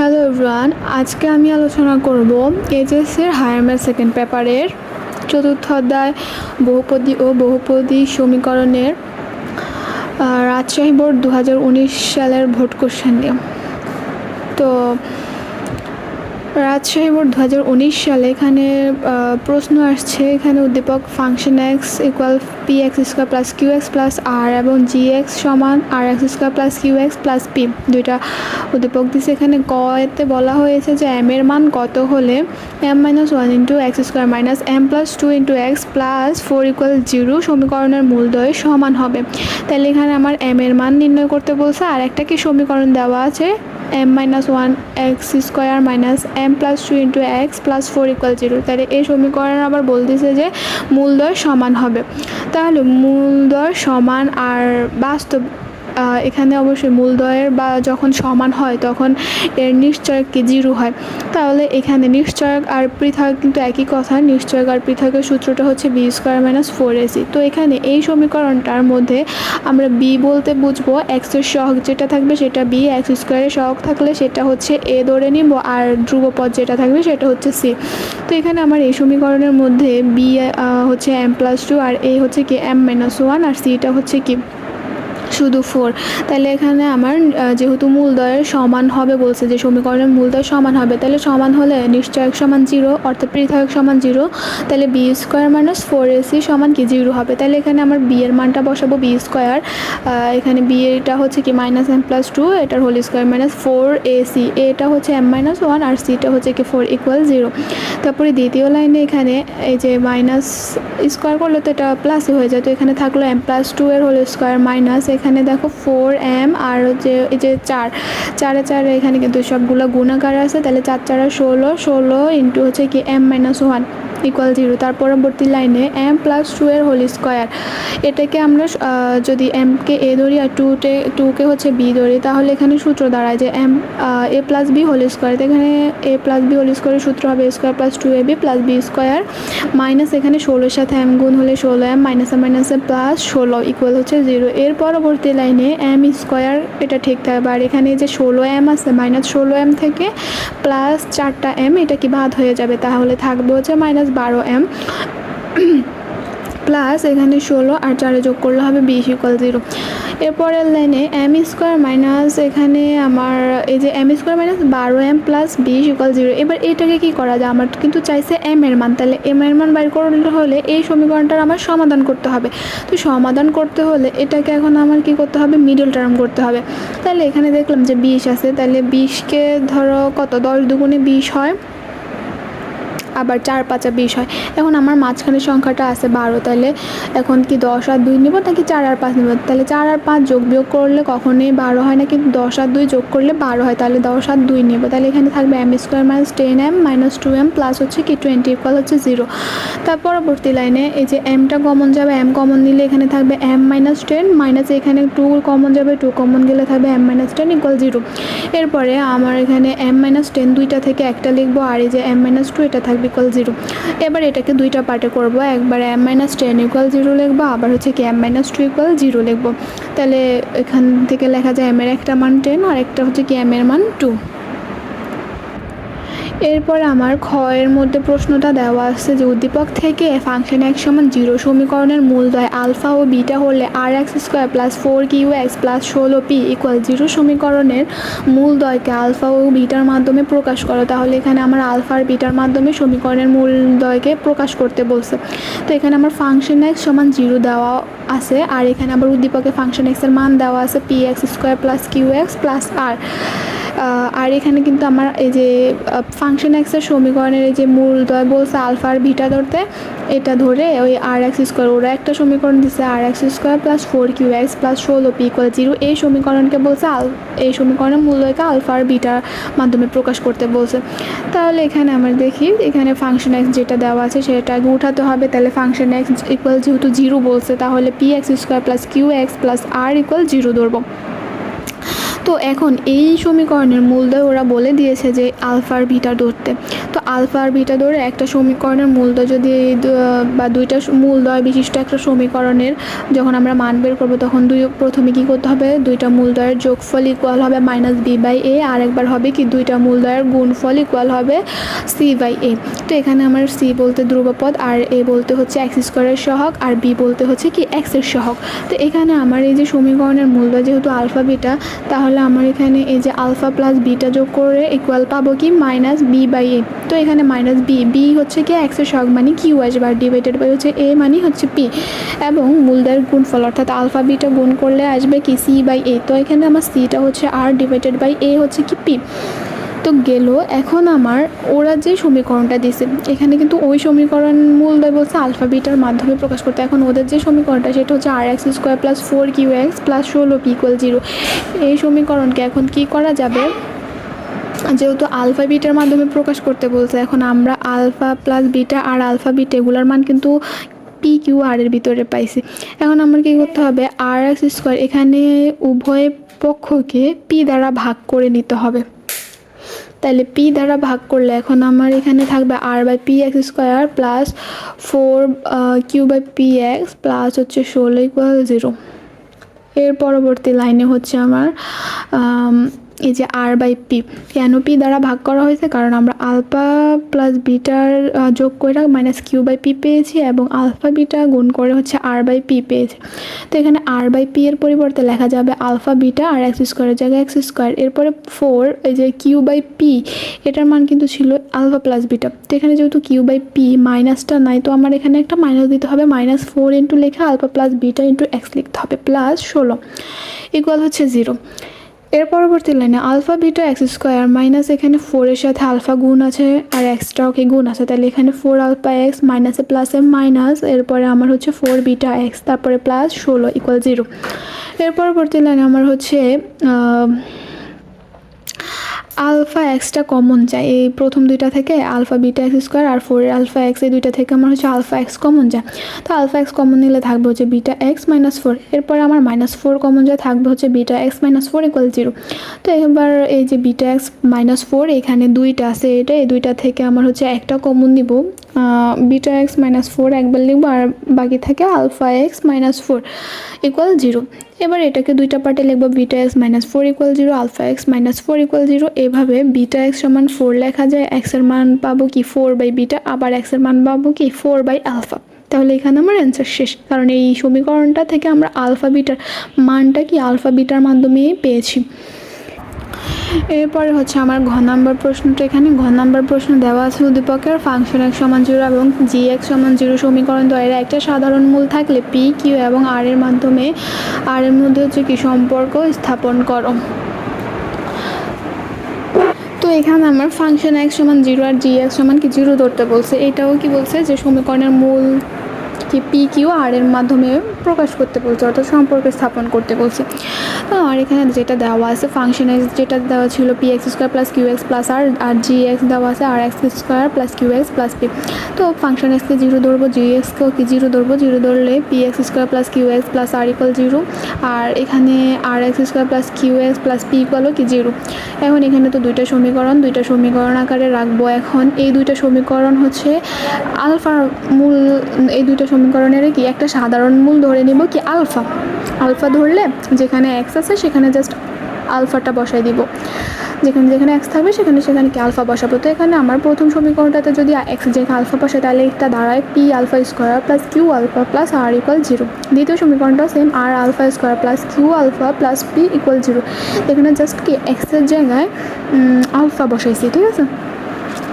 Hello everyone, আজকে আমি আলোচনা করব এইচএসসির হায়ার ম্যাথ সেকেন্ড পেপারের চতুর্থ অধ্যায় বহুপদী ও বহুপদী সমীকরণের রাজশাহী বোর্ড 2019 সালের ভোট কোশ্চেন নিয়ে। তো রাজশাহী বোর্ড 2019 সালে এখানে প্রশ্ন আসছে, এখানে উদ্দীপক function x equal p x square plus q x plus r এবং জি এক্স সমান r x square plus q x plus p, দুইটা উদ্দীপক দিচ্ছে। এখানে ক এতে বলা হয়েছে যে এম এর মান কত হলে M minus one into X square minus M plus two into X plus four equal zero সমীকরণের মূলদ্বয় সমান হবে। তাহলে এখানে আমার এম এর মান নির্ণয় করতে বলছে, আর একটা কি সমীকরণ দেওয়া আছে M minus one X square minus M plus two into X plus four equal zero. তাহলে এই সমীকরণ আবার বলতেছে যে মূলদ্বয় সমান হবে। তাহলে মূলদ্বয় সমান আর বাস্তব এখানে অবশ্যই মূলদ্বয়ের বা যখন সমান হয় তখন এর নিশ্চয়ক কি জিরো হয়। তাহলে এখানে নিশ্চয়ক আর পৃথক কিন্তু একই কথা, নিশ্চয়ক আর পৃথকের সূত্রটা হচ্ছে B square minus four AC. তো এখানে এই সমীকরণটার মধ্যে আমরা বি বলতে বুঝবো এক্সের সহগ যেটা থাকবে সেটা বি, এক্স স্কোয়ারের সহগ থাকলে সেটা হচ্ছে এ ধরে নিব, আর ধ্রুবপদ যেটা থাকবে সেটা হচ্ছে সি। তো এখানে আমার এই সমীকরণের মধ্যে বি হচ্ছে এম প্লাস টু, আর এ হচ্ছে কি এম মাইনাস ওয়ান, আর সিটা হচ্ছে কি শুধু ফোর। তাহলে এখানে আমার যেহেতু মূলদ্বয়ের সমান হবে বলছে, যে সমীকরণের মূলদ্বয় সমান হবে, তাহলে সমান হলে নিশ্চয়ক সমান জিরো অর্থাৎ পৃথক সমান জিরো। তাহলে B square minus four AC সমান কি জিরো হবে। তাহলে এখানে আমার বি এর মানটা বসাবো বি স্কোয়ার, এখানে বি এটা হচ্ছে কি মাইনাস এম প্লাস টু, এটার whole square minus four AC, এটা হচ্ছে এম মাইনাস ওয়ান আর সিটা হচ্ছে কি ফোর ইকুয়াল জিরো। তারপরে দ্বিতীয় লাইনে এখানে এই যে মাইনাস স্কোয়ার করলে তো এটা প্লাসই হয়ে যায়, তো এখানে থাকলো এম প্লাস টু এর হোল স্কোয়ার মাইনাস এখানে দেখো ফোর এম আর যে এই যে চারে চারে এখানে কিন্তু সবগুলো গুণাকার আছে, তাহলে চার চারা ষোলো ইন্টু হচ্ছে কি M minus one equal zero. তার পরবর্তী লাইনে এম প্লাস টু এর হোল স্কোয়ার, এটাকে আমরা যদি এমকে এ ধরি আর টুকে হচ্ছে বি ধরি, তাহলে এখানে সূত্র দাঁড়ায় যে m a plus b whole square. এখানে এ প্লাস বি হোল স্কোয়ারের সূত্র হবে a square plus two a b plus b square minus এখানে ষোলোর সাথে এম গুণ হলে ষোলো এম মাইনাসে প্লাস ষোলো ইকুয়াল হচ্ছে জিরো। এর পরবর্তী লাইনে এম স্কোয়ার এটা ঠিক থাকবে, আর এখানে যে ষোলো এম আছে মাইনাস ষোলো এম থেকে প্লাস চারটা এম এটা কি বাদ হয়ে যাবে, তাহলে থাকবে হচ্ছে মাইনাস বারো এম প্লাস এখানে ষোলো আর চারে যোগ করলে হবে বিশ ইকুয়াল জিরো। এরপরের লাইনে এম স্কোয়ার মাইনাস এখানে আমার এই যে এম স্কোয়ার মাইনাস বারো এম প্লাস বিশ ইকুয়াল জিরো। এবার এটাকে কি করা যায়, আমার কিন্তু চাইছে এম এর মান, তাহলে এম এর মান বাইর করতে হলে এই সমীকরণটার আমার সমাধান করতে হবে। তো সমাধান করতে হলে এটাকে এখন আমার কি করতে হবে, মিডল টার্ম করতে হবে। তাহলে এখানে দেখলাম যে বিশ আছে, তাহলে বিশকে ধরো কত, 10 দুগুণে 20 হয়, আবার 4 5 20 হয়। এখন আমার মাঝখানের সংখ্যাটা আছে 12, তাহলে এখন কি 10 আর 2 নেব নাকি 4 আর 5 নেব। তাহলে 4 আর 5 যোগ বিয়োগ করলে কখনোই 12 হয় না, কিন্তু 10 আর 2 যোগ করলে 12 হয়, তাহলে 10 আর 2 নেব। তাহলে এখানে থাকবে M square minus 10 M minus 2 M plus হচ্ছে কি 20 ইকুয়াল হচ্ছে জিরো। তার পরবর্তী লাইনে এই যে এমটা কমন যাবে, এম কমন নিলে এখানে থাকবে এম মাইনাস 10 মাইনাস এখানে 2 কমন যাবে, 2 কমন গেলে থাকবে এম মাইনাস 10 ইকুয়াল জিরো। এরপরে আমার এখানে এম মাইনাস 10 দুইটা থেকে একটা লিখবো, আর এই যে এম মাইনাস 2 এটা থাকবে ইকুয়াল জিরো। এবার এটাকে দুইটা পার্টে করব, একবার এম মাইনাস 10 ইকুয়াল জিরো লিখবো, আবার হচ্ছে কি এম মাইনাস 2 ইকুয়াল জিরো লিখবো। তাহলে এখান থেকে লেখা যায় এম এর একটা মান 10 আর একটা হচ্ছে কি এম এর মান 2। এরপরে আমার খ এর মধ্যে প্রশ্নটা দেওয়া আছে যে উদ্দীপক থেকে ফাংশন এক্স সমান জিরো সমীকরণের মূলদ্বয় আলফা ও বিটা হলে r x square plus four q x plus 16 p equal zero সমীকরণের মূলদ্বয়কে আলফা ও বিটার মাধ্যমে প্রকাশ করো। তাহলে এখানে আমার আলফা আর বিটার মাধ্যমে সমীকরণের মূলদ্বয়কে প্রকাশ করতে বলছে। তো এখানে আমার ফাংশন এক্স সমান জিরো দেওয়া আছে, আর এখানে আবার উদ্দীপকে ফাংশন এক্সের মান দেওয়া আছে p x square plus q x plus r. আর এখানে কিন্তু আমার এই যে ফাংশন এক্সের সমীকরণের এই যে মূলদ্বয় বলছে আলফা আর বিটা ধরতে, এটা ধরে ওই আর এক্স স্কোয়ার ওরা একটা সমীকরণ দিচ্ছে r x square plus four q x plus 16 p equal zero, এই সমীকরণকে বলছে এই সমীকরণের মূলদ্বয়কে আলফা আর বিটার মাধ্যমে প্রকাশ করতে বলছে। তাহলে এখানে আমরা দেখি এখানে ফাংশন এক্স যেটা দেওয়া আছে সেটা আগে উঠাতে হবে। তাহলে ফাংশন এক্স ইকুয়াল যেহেতু জিরো বলছে, তাহলে p x square plus q x plus r equal zero ধরবো। তো এখন এই সমীকরণের মূলদ্বয় ওরা বলে দিয়েছে যে আলফা আর বিটা ধরতে। তো আলফা আর বিটা ধরে একটা সমীকরণের মূলদ্বয় যদি বা দুইটা মূলদ্বয় বিশিষ্ট একটা সমীকরণের যখন আমরা মান বের করবো তখন প্রথমে কী করতে হবে, দুইটা মূলদ্বয়ের যোগফল ইকুয়াল হবে -b/a, আর একবার হবে কি দুইটা মূলদ্বয়ের গুণফল ইকুয়াল হবে c/a। তো এখানে আমার c বলতে ধ্রুবপদ, আর a বলতে হচ্ছে x² সহগ, আর b বলতে হচ্ছে কি x এর সহগ। তো এখানে আমার এই যে সমীকরণের মূলদ্বয় যেহেতু আলফা বিটা, তাহলে আমার এখানে এই যে আলফা প্লাস বিটা যোগ করে ইকুয়াল পাবো কি -b/a। তো এখানে -b হচ্ছে কি x এর সহগ মানে q আসবে, আর ডিভাইডেড বাই হচ্ছে a মানে হচ্ছে p, এবং মূলদ্বয়ের গুণফল অর্থাৎ আলফা বিটা গুণ করলে আসবে কি c/a। তো এখানে আমার cটা হচ্ছে r ডিভাইডেড বাই a হচ্ছে কি p। তো গেল। এখন আমার ওরা যে সমীকরণটা দিছে এখানে কিন্তু ওই সমীকরণ মূলদ্বয় বলছে আলফা বিটার মাধ্যমে প্রকাশ করতে। এখন ওদের যে সমীকরণটা সেটা হচ্ছে r(x² + 4qx + 16p = 0। এই সমীকরণকে এখন কি করা যাবে, যেহেতু আলফা বিটার মাধ্যমে প্রকাশ করতে বলছে, এখন আমরা আলফা প্লাস বিটা আর আলফা বিটা এগুলোর মান কিন্তু পি কিউ আর এর ভিতরে পাইছি। এখন আমার কী করতে হবে, r(x²) এখানে উভয় পক্ষকে পি দ্বারা ভাগ করে নিতে হবে। তাহলে পি দ্বারা ভাগ করলে এখন আমার এখানে থাকবে r/px² প্লাস 4q/px প্লাস হচ্ছে 16 = 0। এর পরবর্তী লাইনে হচ্ছে আমার এই যে r/p, কেন পি দ্বারা ভাগ করা হয়েছে, কারণ আমরা আলফা প্লাস বিটার যোগ করে -q/p পেয়েছি এবং আলফা বিটা গুণ করে হচ্ছে r/p পেয়েছি। তো এখানে r/p এর পরিবর্তে লেখা যাবে আলফা বিটা আর x² জায়গায় x², এরপরে 4 এই যে q/p এটার মান কিন্তু ছিল আলফা প্লাস বিটা। তো এখানে যেহেতু q/p মাইনাসটা নাই, তো আমার এখানে একটা মাইনাস দিতে হবে, -4 ইন্টু লেখা alpha plus beta into x লিখতে হবে, প্লাস 16 ইকুয়াল হচ্ছে 0। এর পরবর্তী লাইনে আলফা বিটা x² মাইনাস এখানে 4 এর সাথে আলফা গুণ আছে আর এক্সট্রাও কি গুণ আছে, তাহলে এখানে 4 আলফা x মাইনাসে প্লাসে মাইনাস, এরপরে আমার হচ্ছে 4 বিটা x তারপরে প্লাস 16 = 0। এর পরবর্তী লাইনে আমার হচ্ছে আলফা এক্সটা কমন চাই, এই প্রথম দুইটা থেকে আলফা বিটা x² আর 4 আলফা x এই দুইটা থেকে আমার হচ্ছে আলফা x কমন যায়। তো আলফা x কমন নিলে থাকবে হচ্ছে বিটা x - 4, এরপরে আমার -4 কমন যায়, থাকবে হচ্ছে বিটা x - 4 = 0। তো এবার এই যে বিটা x - 4 এখানে দুইটা আছে, এটা এই দুইটা থেকে আমার হচ্ছে একটা কমন নিব, বিটা x - 4 একবার লিখবো আর বাকি থাকে আলফা x - 4 = 0। এবার এটাকে দুইটা পার্টে লিখবো, বিটা x - 4 = 0, আলফা x - 4 = 0। এভাবে বিটা x সমান 4 লেখা যায়, x এর মান পাবো কি 4/বিটা, আবার x এর মান পাবো কি 4/আলফা। তাহলে এখানে আমার অ্যান্সার শেষ, কারণ এই সমীকরণটা থেকে আমরা আলফা বিটার মানটা কি আলফা বিটার মাধ্যমে পেয়েছি। এরপরে হচ্ছে আমার ঘ নাম্বার প্রশ্নটা। এখানে ঘ নাম্বার প্রশ্ন দেওয়া আছে উদ্দীপকের ফাংশন x = 0 এবং g(x = 0) সমীকরণ দ্বয়ের একটা সাধারণ মূল থাকলে p, q এবং r এর মাধ্যমে r এর মধ্যে হচ্ছে কি সম্পর্ক স্থাপন করো। তো এখানে আমার ফাংশন x = 0 আর g(x = 0) ধরতে বলছে। এটাও কি বলছে যে সমীকরণের মূল কি পি কিউ আর এর মাধ্যমে প্রকাশ করতে বলছে, অর্থাৎ সম্পর্ক স্থাপন করতে বলছে। তো আর এখানে যেটা দেওয়া আছে ফাংশন x যেটা দেওয়া ছিল px² + qx + r, আর gx দেওয়া আছে rx² + qx + p। তো ফাংশন x কে 0 ধরবো, gx কেও কি 0 ধরবো, 0 ধরলে px² + qx + r = 0, আর এখানে rx² + qx + p = কি 0। এখন এখানে তো দুইটা সমীকরণ আকারে রাখবো। এখন এই দুইটা সমীকরণ হচ্ছে আলফার মূল, এই দুইটা সমীকরণের কি একটা সাধারণ মূল ধরে নিব কি আলফা ধরলে যেখানে x আছে সেখানে জাস্ট আলফাটা বসাই দিব, যেখানে যেখানে x থাকবে সেখানে সেখানে কি আলফা বসাবো। তো এখানে আমার প্রথম সমীকরণটাতে যদি x যেখানে আলফা বসে তাহলে এটা দাঁড়ায় p alpha + q alpha + r = 0। দ্বিতীয় সমীকরণটা same, r alpha + q alpha + p = 0। এখানে জাস্ট কি x এর জায়গায় আলফা বসাইছি, ঠিক আছে।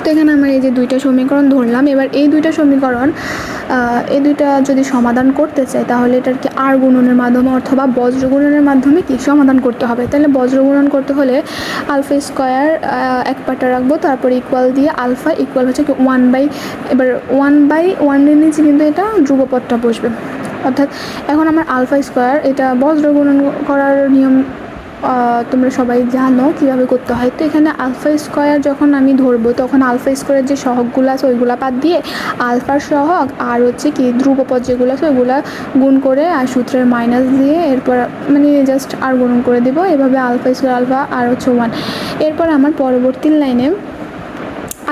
তো এখানে আমরা এই যে দুইটা সমীকরণ ধরলাম। এবার এই দুইটা সমীকরণ এই দুইটা যদি সমাধান করতে চাই তাহলে এটার কি আর গুণনের মাধ্যমে অথবা বজ্র গুণনের মাধ্যমে কি সমাধান করতে হবে। তাহলে বজ্র গুণন করতে হলে আলফা² এক পাটা রাখবো, তারপর ইকুয়াল দিয়ে আলফা ইকুয়াল হচ্ছে কি 1/, এবার 1/1 এর নিচে কিন্তু এটা ধ্রুবপদটা বসবে, অর্থাৎ এখন আমার আলফা² এটা বজ্র গুণন করার নিয়ম তোমরা সবাই জানো কীভাবে করতে হয়। তো এখানে আলফা স্কোয়ার যখন আমি ধরবো তখন আলফা স্কোয়ারের যে সহগগুলো আছে ওইগুলো বাদ দিয়ে আলফার সহগ আর হচ্ছে কি ধ্রুবপদ যেগুলো আছে ওইগুলো গুণ করে আর সূত্রের মাইনাস দিয়ে এরপর মানে জাস্ট আর গুণ করে দেবো, এভাবে আলফা স্কোয়ার আলফা আর হচ্ছে 1। এরপর আমার পরবর্তী লাইনে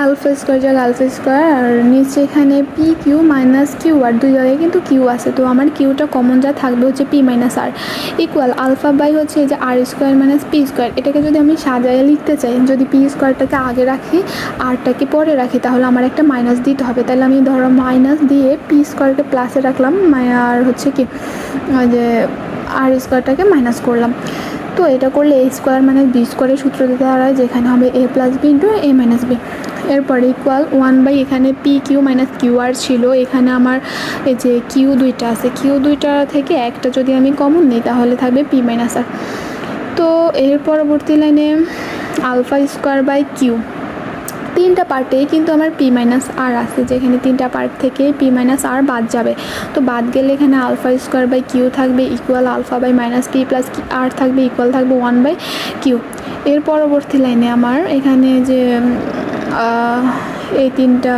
আলফা স্কোয়ার জায়গায় আলফা স্কোয়ার আর নিচে এখানে P Q minus Q R দুই জায়গায় কিন্তু কিউ আছে, তো আমার কিউটা কমন যা থাকবে হচ্ছে P minus R equal alpha by হচ্ছে এই যে R square minus P square. এটাকে যদি আমি সাজায় লিখতে চাই, যদি পি স্কোয়ারটাকে আগে রাখি আরটাকে পরে রাখি তাহলে আমার একটা মাইনাস দিতে হবে, তাহলে আমি ধরো মাইনাস দিয়ে পি স্কোয়ারকে প্লাসে রাখলাম আর হচ্ছে কি ওই যে আর স্কোয়ারটাকে মাইনাস করলাম। তো এটা করলে এ স্কোয়ার মানে বি স্কোয়ারের সূত্র দিতে দাঁড়ায় যেখানে হবে এ প্লাস বি ইন্টু এ মাইনাস বি। এরপরে ইকুয়াল 1 বাই এখানে P Q minus Q R ছিল, এখানে আমার এই যে কিউ দুইটা আছে, কিউ দুইটা থেকে একটা যদি আমি কমন নিই তাহলে থাকবে পি মাইনাস আর। তো এর পরবর্তী লাইনে আলফা স্কোয়ার বাই কিউ, তিনটা পার্টেই কিন্তু আমার পি মাইনাস আর আছে, যেখানে তিনটা পার্ট থেকে পি মাইনাস আর বাদ যাবে। তো বাদ গেলে এখানে আলফা স্কোয়ার বাই কিউ থাকবে equal alpha by minus p plus r থাকবে ইকুয়াল থাকবে 1 বাই কিউ। এর পরবর্তী লাইনে আমার এখানে যে এই তিনটা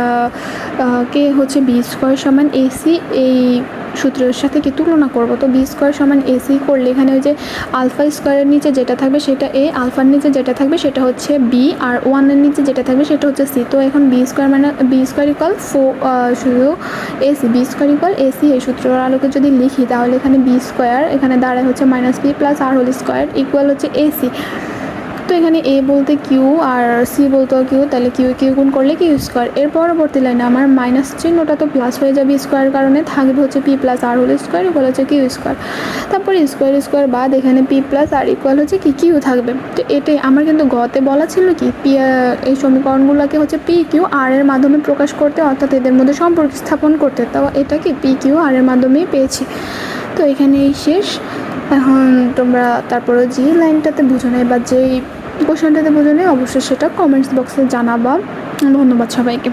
কে হচ্ছে বি স্কোয়ার সমান এসি এই সূত্রের সাথে কি তুলনা করব। তো বি স্কোয়ার সমান এসি করলে এখানে ওই যে আলফা স্কোয়ারের নিচে যেটা থাকবে সেটা এ, আলফার নিচে যেটা থাকবে সেটা হচ্ছে বি, আর 1-এর নিচে যেটা থাকবে সেটা হচ্ছে সি। তো এখন বি স্কোয়ার মানে বি স্কোয়ার ইকুয়াল শুধু AC, B square equal AC এই সূত্রের আলোকে যদি লিখি তাহলে এখানে বি স্কোয়ার এখানে দাঁড়ায় হচ্ছে মাইনাস বি প্লাস আর হোল স্কোয়ার ইকুয়াল হচ্ছে এসি। তো এখানে এ বলতে কিউ আর সি বলতেও কিউ, তাহলে কিউ কিউ গুণ করলে কিউ স্কোয়ার। এর পরবর্তী লাইনে আমার মাইনাস চিহ্নটা তো প্লাস হয়ে যাবে স্কোয়ার কারণে, থাকবে হচ্ছে পি প্লাস আর হোল স্কোয়ার ইকুয়াল হচ্ছে কিউ স্কোয়ার। তারপরে স্কোয়ার স্কোয়ার বাদ এখানে পি প্লাস আর ইকুয়াল হচ্ছে কি কিউ থাকবে। তো এটাই আমার কিন্তু গতে বলা ছিল কি পি এই সমীকরণগুলোকে হচ্ছে পি কিউ আর এর মাধ্যমে প্রকাশ করতে, অর্থাৎ এদের মধ্যে সম্পর্ক স্থাপন করতে। তো এটা কি পি কিউ আর এর মাধ্যমেই পেয়েছি। তো এখানে এই শেষ। এখন তোমরা তারপরে যে লাইনটাতে বুঝো নাই বা যেই কোশ্চেনটাতে বুঝো নাই অবশ্যই সেটা কমেন্টস বক্সে জানাবা। ধন্যবাদ সবাইকে।